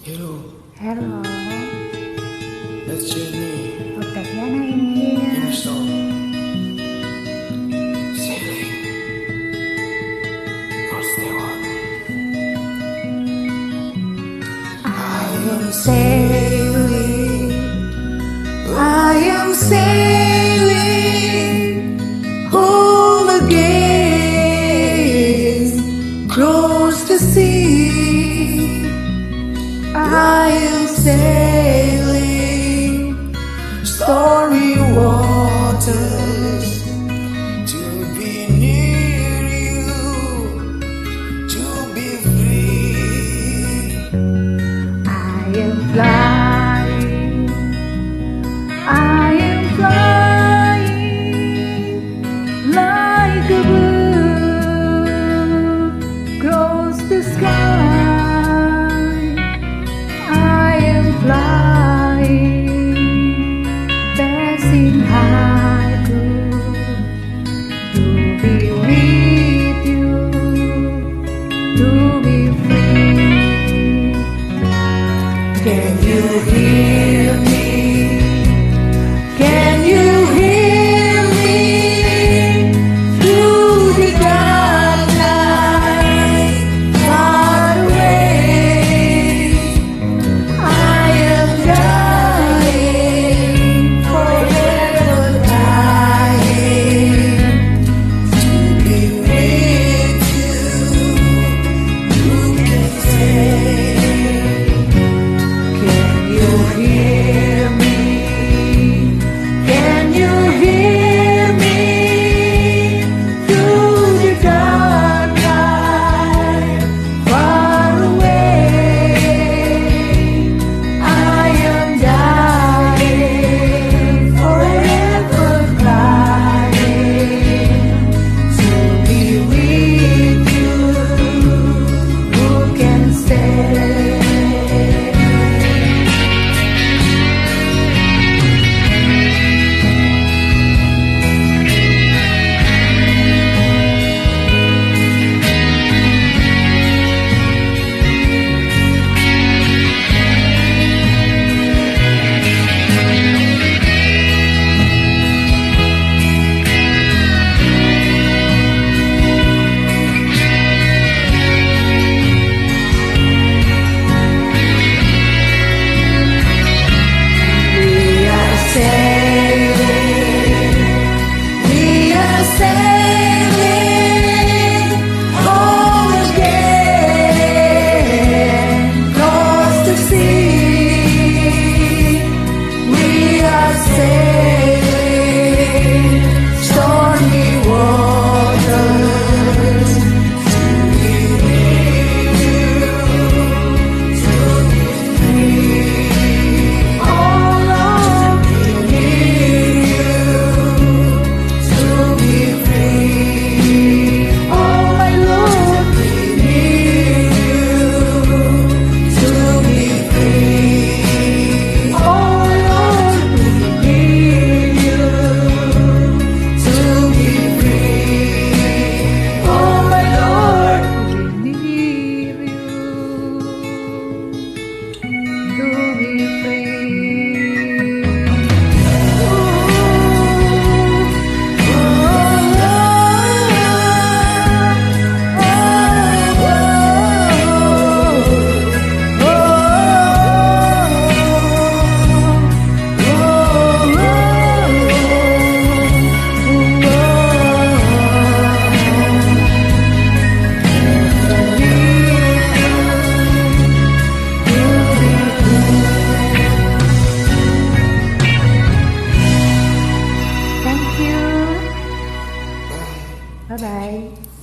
Hello, Hello, that's Jenny. Huwag Tatiana in here. In a song. Sailing. What's the one? I am sailing, I am sailing home again, across the sea. I am sailing stormy waters To be near you, to be free. I am flying, I am flying like a bird across the sky. I am flying, passing high to be with you, to be free. Can you hear me? Can you hear me? Through the dark night, far away. I am dying, forever dying, To be with you, who can say? Can you hear me? Can you hear me? Through the dark night, far away. I am dying, forever crying, to be with you. Who can say? We are sailing home again, across the sea. We are sailing stormy waters to be near you, to be free. Oh Lord, we need you to be free. Oh my Lord, we need you to be free. Oh Lord, we need you to be free. Oh my Lord, we need you to be Thank you. Bye bye.